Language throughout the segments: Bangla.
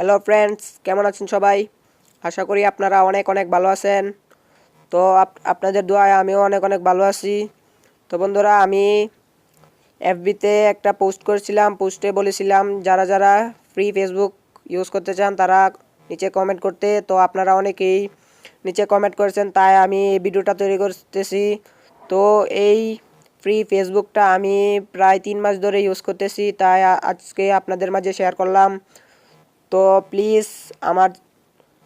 হ্যালো ফ্রেন্ডস, কেমন আছেন সবাই? আশা করি আপনারা অনেক অনেক ভালো আছেন। তো আপনাদের দোয়ায় আমিও অনেক অনেক ভালো আছি। তো বন্ধুরা, আমি এফবিতে একটা পোস্ট করেছিলাম। পোস্টে বলেছিলাম যারা যারা ফ্রি ফেসবুক ইউজ করতে চান তারা নিচে কমেন্ট করতে। তো আপনারা অনেকেই নিচে কমেন্ট করেছেন, তাই আমি এই ভিডিওটা তৈরি করতেছি। তো এই ফ্রি ফেসবুকটা আমি প্রায় 3 মাস ধরে ইউজ করতেছি, তাই আজকে আপনাদের মাঝে শেয়ার করলাম। তো প্লিজ আমার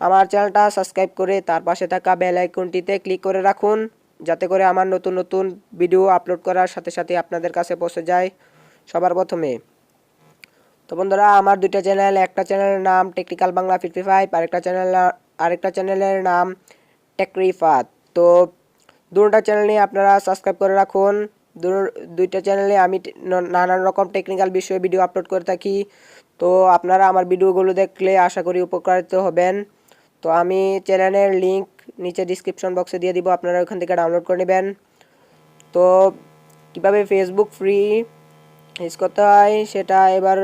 আমার চ্যানেলটা সাবস্ক্রাইব করে তার পাশে থাকা বেল আইকনটিতে ক্লিক করে রাখুন, যাতে করে আমার নতুন নতুন ভিডিও আপলোড করার সাথে সাথে আপনাদের কাছে পৌঁছে যায় সবার প্রথমে। তো বন্ধুরা, আমার দুইটা চ্যানেল, একটা চ্যানেলের নাম টেকনিক্যাল বাংলা 55, আরেকটা চ্যানেলের নাম টেকরিফাত। তো দুটো চ্যানেল নিয়ে আপনারা সাবস্ক্রাইব করে রাখুন। দুইটা চ্যানেলে আমি নানান রকম টেকনিক্যাল বিষয়ে ভিডিও আপলোড করে থাকি। তো আপনারা আমার ভিডিওগুলো দেখলে আশা করি উপকারিত হবেন। তো আমি চ্যানেলের লিংক নিচে ডিসক্রিপশন বক্সে দিয়ে দিব, আপনারা ওখান থেকে ডাউনলোড করে নেবেন। তো কীভাবে ফেসবুক ফ্রি ইউজ করতে হয় সেটা এবার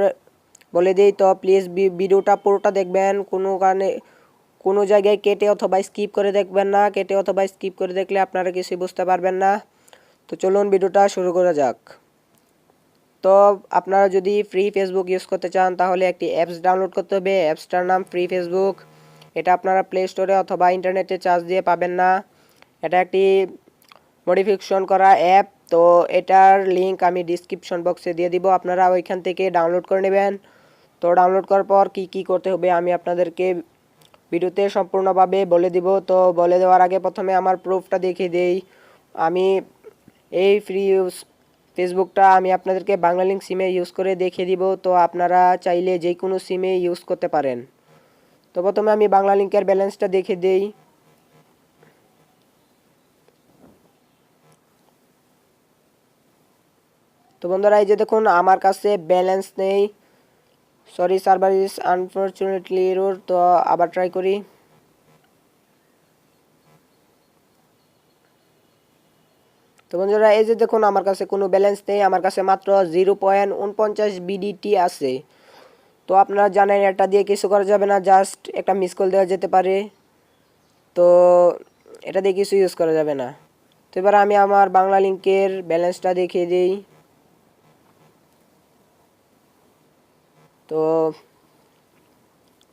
বলে দিই। তো প্লিজ ভিডিওটা পুরোটা দেখবেন, কোনো কারণে কোনো জায়গায় কেটে অথবা স্কিপ করে দেখবেন না। কেটে অথবা স্কিপ করে দেখলে আপনারা কিছুই বুঝতে পারবেন না। তো চলুন ভিডিওটা শুরু করা যাক। তো আপনারা যদি ফ্রি ফেসবুক ইউজ করতে চান তাহলে একটি অ্যাপস ডাউনলোড করতে হবে। অ্যাপসটার নাম ফ্রি ফেসবুক। এটা আপনারা প্লে স্টোরে অথবা ইন্টারনেটে চার্জ দিয়ে পাবেন না। এটা একটি মডিফিকেশন করা অ্যাপ। তো এটার লিংক আমি ডিসক্রিপশন বক্সে দিয়ে দিব, আপনারা ওইখান থেকে ডাউনলোড করে নেবেন। তো ডাউনলোড করার পর কি করতে হবে আমি আপনাদেরকে ভিডিওতে সম্পূর্ণভাবে বলে দিব। তো বলে দেওয়ার আগে প্রথমে আমার প্রুফটা দেখিয়ে দেই। আমি এই ফ্রি ফেসবুকটা আমি আপনাদেরকে বাংলা লিঙ্ক সিমে ইউজ করে দেখিয়ে দিব। তো আপনারা চাইলে যে কোনো সিমে ইউজ করতে পারেন। তো প্রথমে আমি বাংলা লিঙ্কের ব্যালেন্সটা দেখিয়ে দেই। তো বন্ধুরা, এই যে দেখুন আমার কাছে ব্যালেন্স নেই। Sorry, server is unfortunately error. তো আবার ট্রাই করি। তো বন্ধুরা, এই যে দেখুন আমার কাছে কোনো ব্যালেন্স নেই, আমার কাছে মাত্র 0.49 বিডিটি আছে। তো আপনারা জানেন এটা দিয়ে কিছু করা যাবে না, জাস্ট একটা মিস কল দেওয়া যেতে পারে। তো এটা দিয়ে কিছু ইউজ করা যাবে না। তো এবার আমি আমার বাংলা লিঙ্কের ব্যালেন্সটা দেখিয়ে দিই। তো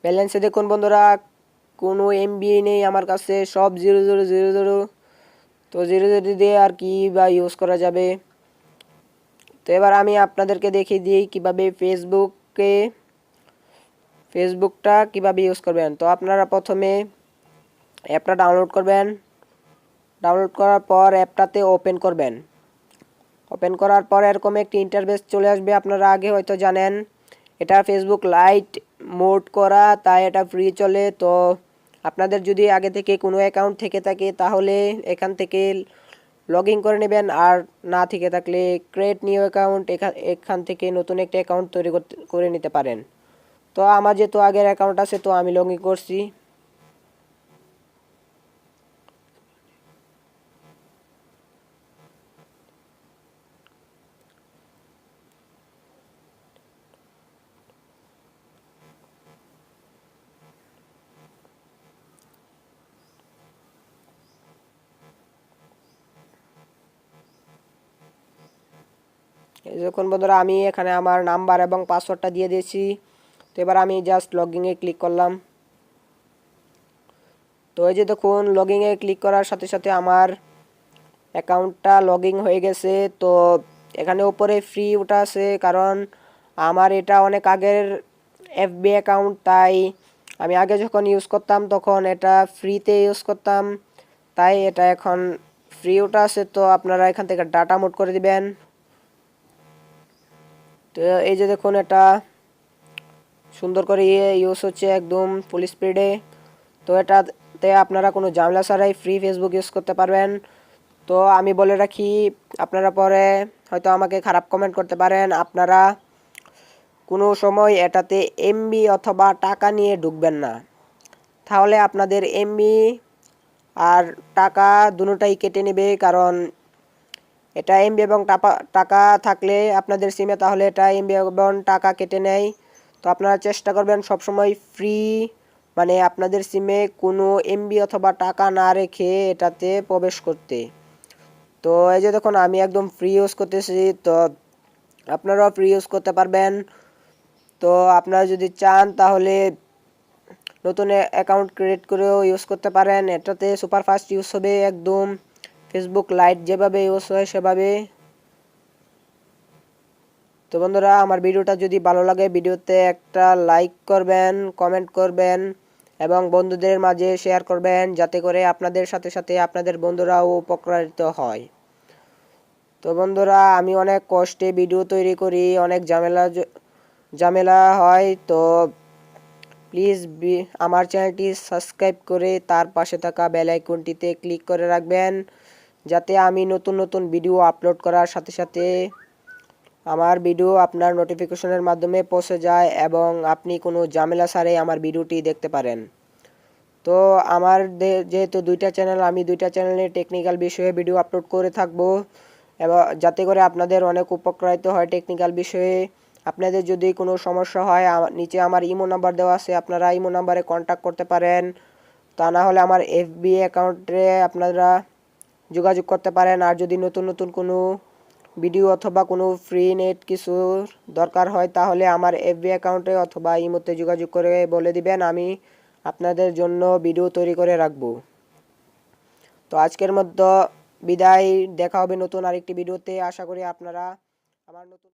ব্যালেন্সে দেখুন বন্ধুরা, কোনো এমবি নেই আমার কাছে, সব 0000। তো 00 দিয়ে আর কি বা ইউজ করা যাবে। তো এবার আমি আপনাদেরকে দেখিয়ে দিই কীভাবে ফেসবুকটা কিভাবে ইউজ করবেন। তো আপনারা প্রথমে অ্যাপটা ডাউনলোড করবেন। ডাউনলোড করার পর অ্যাপটাতে ওপেন করবেন। ওপেন করার পর এরকম একটি ইন্টারফেস চলে আসবে, আপনারা আগে হয়তো জানেন। এটা ফেসবুক লাইট মোড করা, তাই এটা ফ্রি চলে। তো আপনাদের যদি আগে থেকে কোনো অ্যাকাউন্ট থেকে থাকে তাহলে এখান থেকে লগ ইন করে নেবেন, আর না থেকে থাকলে ক্রিয়েট নিউ অ্যাকাউন্ট এখান থেকে নতুন একটা অ্যাকাউন্ট তৈরি করে নিতে পারেন। তো আমার যেহেতু আগের অ্যাকাউন্ট আছে তো আমি লগ ইন করছি। যখন বন্ধুরা আমি এখানে আমার নাম্বার এবং পাসওয়ার্ডটা দিয়ে দিয়েছি। তো এবার আমি জাস্ট লগইনে ক্লিক করলাম। তো এই যে দেখুন লগইনে ক্লিক করার সাথে সাথে আমার অ্যাকাউন্টটা লগইন হয়ে গেছে। তো এখানে উপরে ফ্রি ওটা আছে, কারণ আমার এটা অনেক আগের এফবি অ্যাকাউন্ট, তাই আমি আগে যখন ইউজ করতাম তখন এটা ফ্রিতে ইউজ করতাম, তাই এটা এখন ফ্রি ওটা আছে। তো আপনারা এখান থেকে ডাটা মোড করে দিবেন। তো এই যে দেখুন এটা সুন্দর করে ইউজ হচ্ছে একদম ফুল স্পিডে। তো এটাতে আপনারা কোনো ঝামেলা ছাড়াই ফ্রি ফেসবুক ইউজ করতে পারবেন। তো আমি বলে রাখি, আপনারা পরে হয়তো আমাকে খারাপ কমেন্ট করতে পারেন, আপনারা কোনো সময় এটাতে এমবি অথবা টাকা নিয়ে ঢুকবেন না, তাহলে আপনাদের এমবি আর টাকা দুটোটাই কেটে নেবে। কারণ এটা এমবি এবং টাকা থাকলে আপনাদের সিমে, তাহলে এটা এমবি এবং টাকা কেটে নেয়। তো তো আপনারা চেষ্টা করবেন সবসময় ফ্রি মানে আপনাদের সিমে কোনো এমবি অথবা টাকা না রেখে এটাতে প্রবেশ করতে। তো এই যে দেখুন আমি একদম ফ্রি ইউজ করতেছি, তো আপনারাও ফ্রি ইউজ করতে পারবেন। তো আপনারা যদি চান তাহলে নতুন অ্যাকাউন্ট ক্রিয়েট করেও ইউজ করতে পারেন। এটাতে সুপার ফাস্ট ইউজ হবে, একদম ফেসবুক লাইট যেভাবে ইউজ হয় সেভাবে। তো বন্ধুরা আমার ভিডিওটা যদি ভালো লাগে ভিডিওতে একটা লাইক করবেন, কমেন্ট করবেন এবং বন্ধুদের মাঝে শেয়ার করবেন, যাতে করে আপনাদের সাথে সাথে আপনাদের বন্ধুরাও উপকৃত হয়। তো বন্ধুরা আমি অনেক কষ্টে ভিডিও তৈরি করি, অনেক ঝামেলা হয়। তো প্লিজ আমার চ্যানেলটি সাবস্ক্রাইব করে তার পাশে থাকা বেল আইকনটিতে ক্লিক করে রাখবেন, যাতে আমি নতুন নতুন ভিডিও আপলোড করার সাথে সাথে আমার ভিডিও আপনার নোটিফিকেশনের মাধ্যমে পৌঁছে যায় এবং আপনি কোনো ঝামেলা ছাড়াই আমার ভিডিওটি দেখতে পারেন। তো আমার যেহেতু দুইটা চ্যানেল, আমি দুইটা চ্যানেলে টেকনিক্যাল বিষয়ে ভিডিও আপলোড করে থাকবো এবং যাতে করে আপনাদের অনেক উপকৃত হয় টেকনিক্যাল বিষয়ে। আপনাদের যদি কোনো সমস্যা হয় নিচে আমার ইমো নাম্বার দেওয়া আছে, আপনারা ইমো নাম্বারে কন্ট্যাক্ট করতে পারেন। তা না হলে আমার এফবি অ্যাকাউন্টে আপনারা যোগাযোগ করতে পারেন। আর যদি নতুন নতুন কোনো ভিডিও অথবা কোনো ফ্রি নেট কিছু দরকার হয় তাহলে আমার এফবি অ্যাকাউন্টে অথবা ইমোতে যোগাযোগ করে বলে দিবেন, আমি আপনাদের জন্য ভিডিও তৈরি করে রাখবো। তো আজকের মধ্যে বিদায়, দেখা হবে নতুন আরেকটি ভিডিওতে। আশা করি আপনারা আমার নতুন